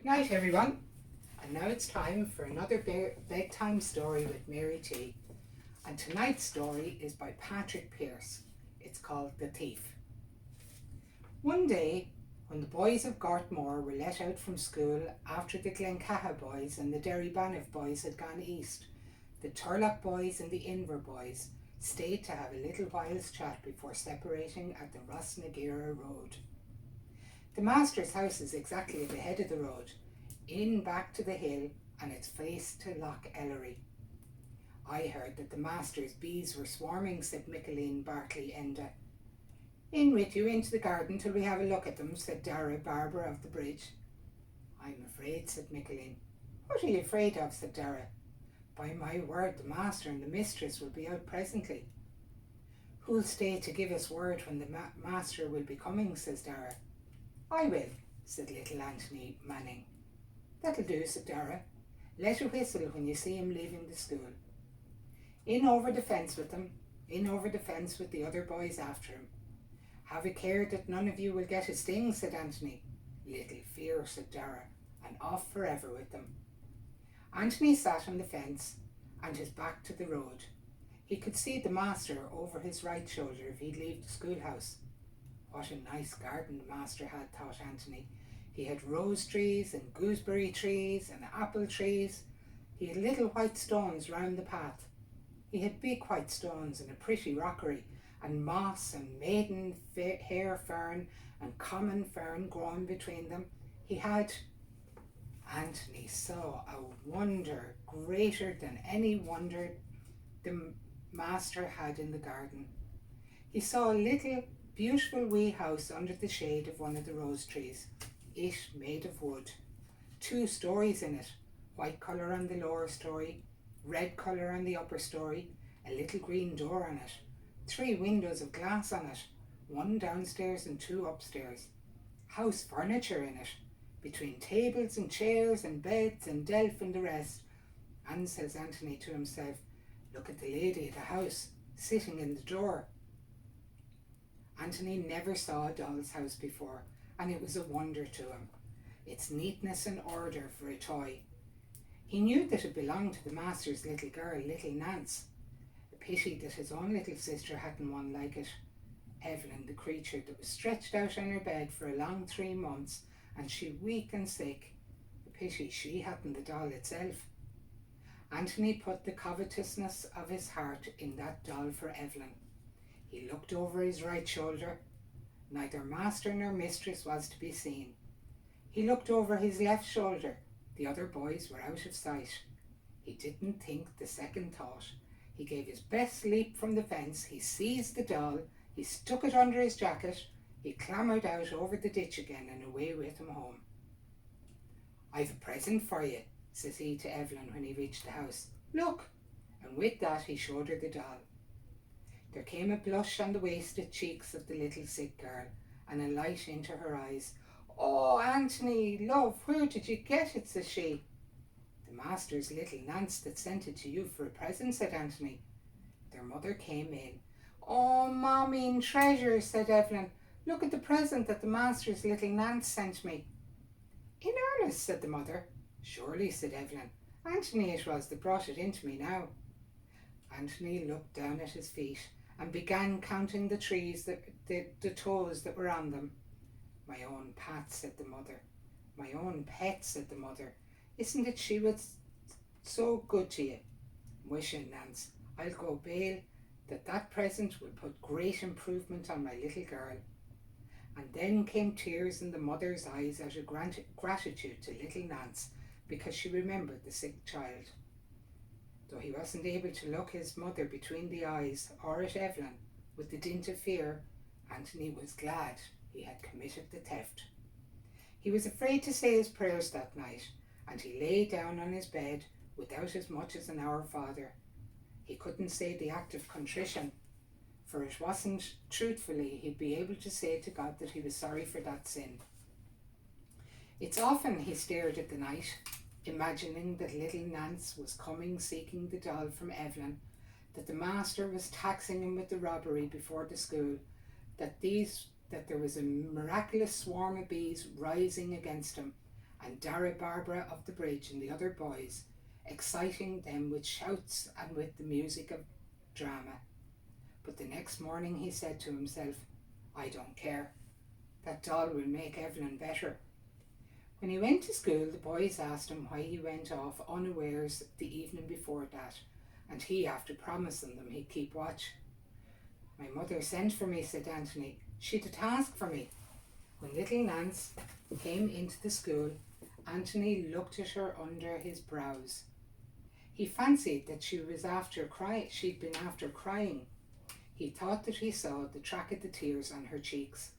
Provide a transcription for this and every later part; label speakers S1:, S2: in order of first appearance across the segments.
S1: Good night, everyone. And now it's time for another bedtime story with Mary T. And tonight's story is by Patrick Pearse. It's called The Thief. One day, when the boys of Gartmore were let out from school after the Glencaha boys and the Derrybanif boys had gone east, the Turlock boys and the Inver boys stayed to have a little while's chat before separating at the Rossnagira Road. The master's house is exactly at the head of the road, in back to the hill, and it's face to Loch Ellery. I heard that the master's bees were swarming, said Mickeline Bartley Enda. In with you into the garden till we have a look at them, said Dara Barber of the bridge. I'm afraid, said Mickeline. What are you afraid of, said Dara. By my word, the master and the mistress will be out presently. Who'll stay to give us word when the master will be coming, says Dara. I will, said little Anthony Manning. That'll do, said Dara. Let a whistle when you see him leaving the school. In over the fence with them, in over the fence with the other boys after him. Have a care that none of you will get a sting, said Anthony. Little fear, said Dara, and off forever with them. Anthony sat on the fence and his back to the road. He could see the master over his right shoulder if he'd leave the schoolhouse. What a nice garden the master had, thought Anthony. He had rose trees and gooseberry trees and apple trees. He had little white stones round the path. He had big white stones and a pretty rockery, and moss and maiden hair fern and common fern growing between them. He had... Anthony saw a wonder greater than any wonder the master had in the garden. He saw a little beautiful wee house under the shade of one of the rose trees, it made of wood. 2 stories in it, white colour on the lower story, red colour on the upper story, a little green door on it, 3 windows of glass on it, 1 downstairs and 2 upstairs. House furniture in it, between tables and chairs and beds and delf and the rest. And says Anthony to himself, look at the lady of the house, sitting in the door. Anthony never saw a doll's house before, and it was a wonder to him, its neatness and order for a toy. He knew that it belonged to the master's little girl, little Nance. A pity that his own little sister hadn't one like it. Evelyn, the creature that was stretched out on her bed for a long 3 months, and she weak and sick. A pity she hadn't the doll itself. Anthony put the covetousness of his heart in that doll for Evelyn. He looked over his right shoulder. Neither master nor mistress was to be seen. He looked over his left shoulder. The other boys were out of sight. He didn't think the second thought. He gave his best leap from the fence. He seized the doll. He stuck it under his jacket. He clambered out over the ditch again and away with him home. I've a present for you, says he to Evelyn when he reached the house. Look! And with that he showed her the doll. There came a blush on the wasted cheeks of the little sick girl, and a light into her eyes. Oh, Anthony, love, where did you get it, says she. The master's little Nance that sent it to you for a present, said Anthony. Their mother came in. Oh, Mammeen treasure, said Evelyn. Look at the present that the master's little Nance sent me. In earnest, said the mother. Surely, said Evelyn. Anthony it was that brought it into me now. Anthony looked down at his feet and began counting the trees, the toes that were on them. My own Pat, said the mother. My own pet, said the mother. Isn't it she was so good to you? Wishing, Nance, I'll go bail that present will put great improvement on my little girl. And then came tears in the mother's eyes out of gratitude to little Nance, because she remembered the sick child. Though he wasn't able to look his mother between the eyes or at Evelyn with the dint of fear, Anthony was glad he had committed the theft. He was afraid to say his prayers that night, and he lay down on his bed without as much as an Our Father. He couldn't say the act of contrition, for it wasn't truthfully he'd be able to say to God that he was sorry for that sin. It's often he stared at the night, imagining that little Nance was coming seeking the doll from Evelyn, that the master was taxing him with the robbery before the school, that there was a miraculous swarm of bees rising against him, and Dara Barbara up the bridge and the other boys, exciting them with shouts and with the music of drama. But the next morning he said to himself, I don't care. That doll will make Evelyn better. When he went to school, the boys asked him why he went off unawares the evening before that, and he, after promising them he'd keep watch. My mother sent for me, said Anthony. She'd a task for me. When little Nance came into the school, Anthony looked at her under his brows. He fancied that she'd been after crying. He thought that he saw the track of the tears on her cheeks.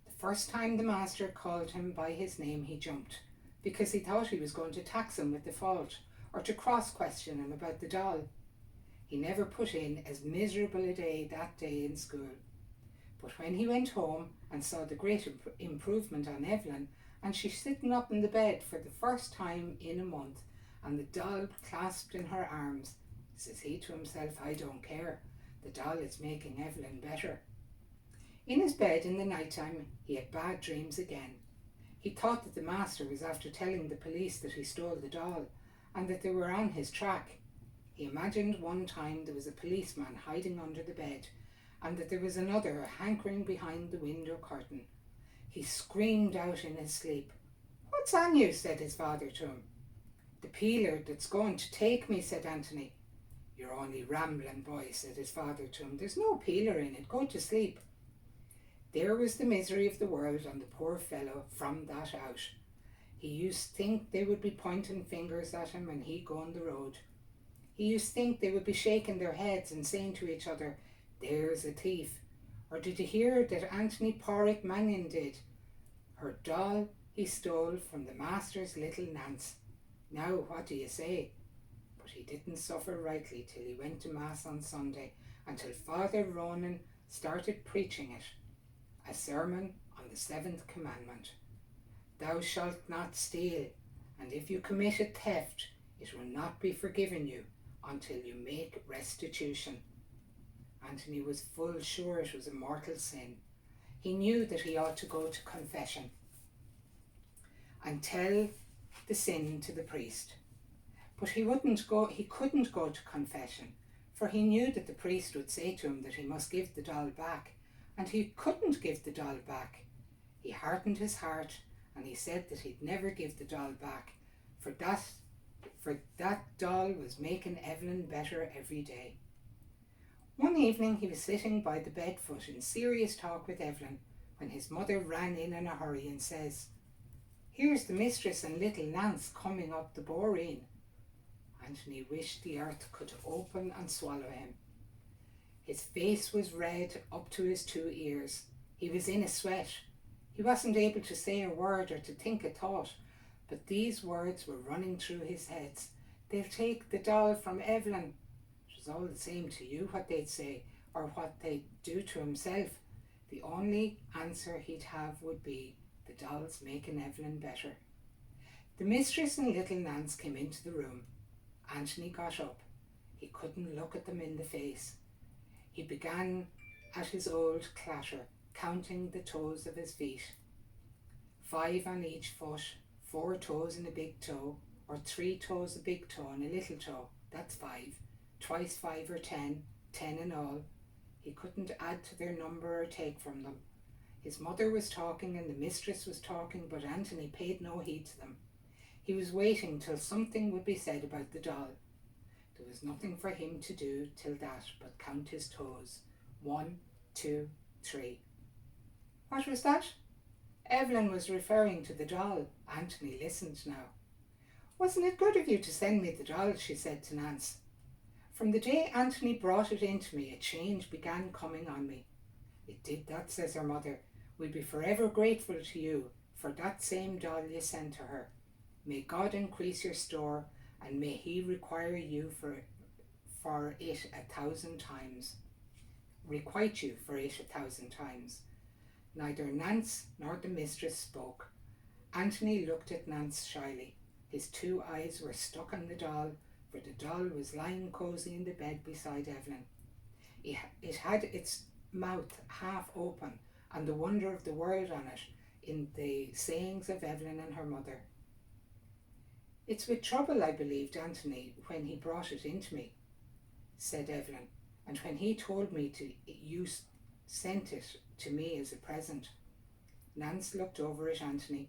S1: The first time the master called him by his name, he jumped, because he thought he was going to tax him with the fault, or to cross-question him about the doll. He never put in as miserable a day that day in school. But when he went home and saw the great improvement on Evelyn, and she sitting up in the bed for the first time in a month, and the doll clasped in her arms, says he to himself, I don't care. The doll is making Evelyn better. In his bed in the night time, he had bad dreams again. He thought that the master was after telling the police that he stole the doll, and that they were on his track. He imagined one time there was a policeman hiding under the bed, and that there was another hankering behind the window curtain. He screamed out in his sleep. What's on you? Said his father to him. The peeler that's going to take me, said Anthony. You're only rambling, boy, said his father to him. There's no peeler in it. Go to sleep. There was the misery of the world on the poor fellow from that out. He used to think they would be pointing fingers at him when he go on the road. He used to think they would be shaking their heads and saying to each other, there's a thief. Or did you hear that Anthony Porrick Mannion did? Her doll he stole from the master's little Nance. Now what do you say? But he didn't suffer rightly till he went to Mass on Sunday, until Father Ronan started preaching it, a sermon on the 7th commandment. Thou shalt not steal, and if you commit a theft, it will not be forgiven you until you make restitution. Anthony was full sure it was a mortal sin. He knew that he ought to go to confession and tell the sin to the priest. But he couldn't go to confession, for he knew that the priest would say to him that he must give the doll back, and he couldn't give the doll back. He hardened his heart, and he said that he'd never give the doll back, for that doll was making Evelyn better every day. One evening he was sitting by the bed foot in serious talk with Evelyn, when his mother ran in a hurry and says, Here's the mistress and little Nance coming up the boreen. Anthony wished the earth could open and swallow him. His face was red up to his 2 ears. He was in a sweat. He wasn't able to say a word or to think a thought, but these words were running through his head. They'll take the doll from Evelyn. It was all the same to you what they'd say, or what they'd do to himself. The only answer he'd have would be, the doll's making Evelyn better. The mistress and little Nance came into the room. Anthony got up. He couldn't look at them in the face. He began at his old clatter, counting the toes of his feet. 5 on each foot, 4 toes and a big toe, or 3 toes, a big toe and a little toe. That's 5. Twice 5 or 10, 10 in all. He couldn't add to their number or take from them. His mother was talking and the mistress was talking, but Anthony paid no heed to them. He was waiting till something would be said about the doll. There was nothing for him to do till that but count his toes. 1, 2, 3. What was that? Evelyn was referring to the doll. Anthony listened now. Wasn't it good of you to send me the doll? She said to Nance. From the day Anthony brought it into me, a change began coming on me. It did that, says her mother. We'll be forever grateful to you for that same doll you sent to her. May God increase your store, and may he require you for it 1,000 times. Requite you for it 1,000 times. Neither Nance nor the mistress spoke. Anthony looked at Nance shyly. His 2 eyes were stuck on the doll, for the doll was lying cosy in the bed beside Evelyn. It had its mouth half open, and the wonder of the world on it in the sayings of Evelyn and her mother. It's with trouble I believed Anthony when he brought it into me, said Evelyn, and when he told me to you sent it to me as a present. Nance looked over at Anthony.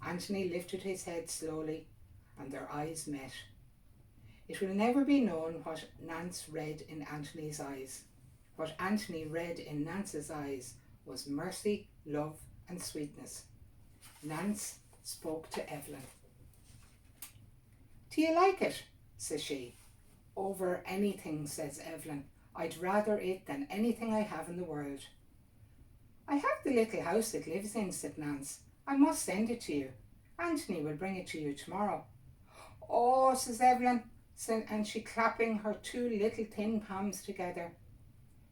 S1: Anthony lifted his head slowly, and their eyes met. It will never be known what Nance read in Anthony's eyes. What Anthony read in Nance's eyes was mercy, love, and sweetness. Nance spoke to Evelyn. Do you like it? Says she. Over anything, says Evelyn. I'd rather it than anything I have in the world. I have the little house it lives in, said Nance. I must send it to you. Anthony will bring it to you tomorrow. Oh, says Evelyn, and she clapping her two little thin palms together.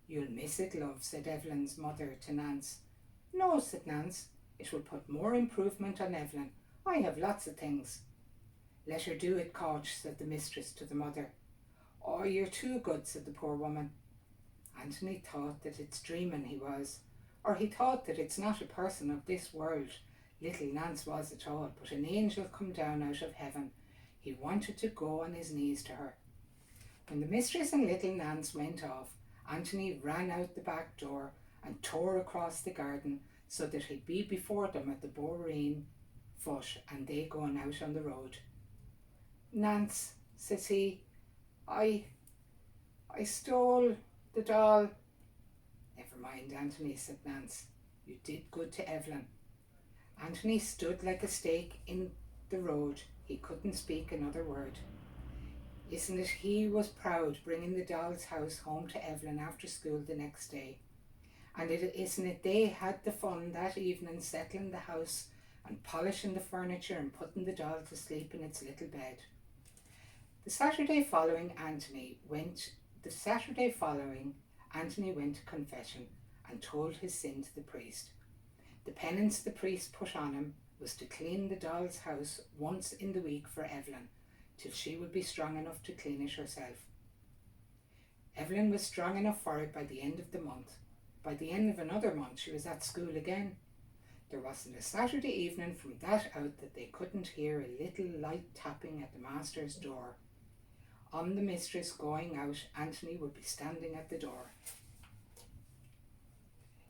S1: You'll miss it, love, said Evelyn's mother to Nance. No, said Nance. It will put more improvement on Evelyn. I have lots of things. Let her do it, Coach, said the mistress to the mother. Oh, you're too good, said the poor woman. Anthony thought that it's dreaming he was, or he thought that it's not a person of this world. Little Nance was at all, but an angel come down out of heaven. He wanted to go on his knees to her. When the mistress and little Nance went off, Anthony ran out the back door and tore across the garden so that he'd be before them at the boreen foot and they going out on the road. Nance, says he, I stole the doll. Never mind, Anthony, said Nance. You did good to Evelyn. Anthony stood like a stake in the road. He couldn't speak another word. Isn't it he was proud bringing the doll's house home to Evelyn after school the next day? And isn't it they had the fun that evening settling the house and polishing the furniture and putting the doll to sleep in its little bed? The Saturday following, Anthony went to confession and told his sin to the priest. The penance the priest put on him was to clean the doll's house once in the week for Evelyn, till she would be strong enough to clean it herself. Evelyn was strong enough for it by the end of the month. By the end of another month she was at school again. There wasn't a Saturday evening from that out that they couldn't hear a little light tapping at the master's door. On the mistress going out, Anthony would be standing at the door.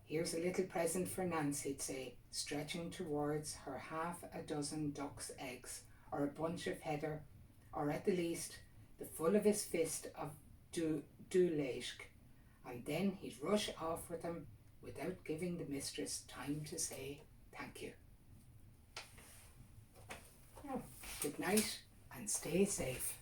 S1: Here's a little present for Nance, he'd say, stretching towards her half a dozen duck's eggs, or a bunch of heather, or at the least, the full of his fist of dúlaishc, and then he'd rush off with them without giving the mistress time to say thank you. Good night and stay safe.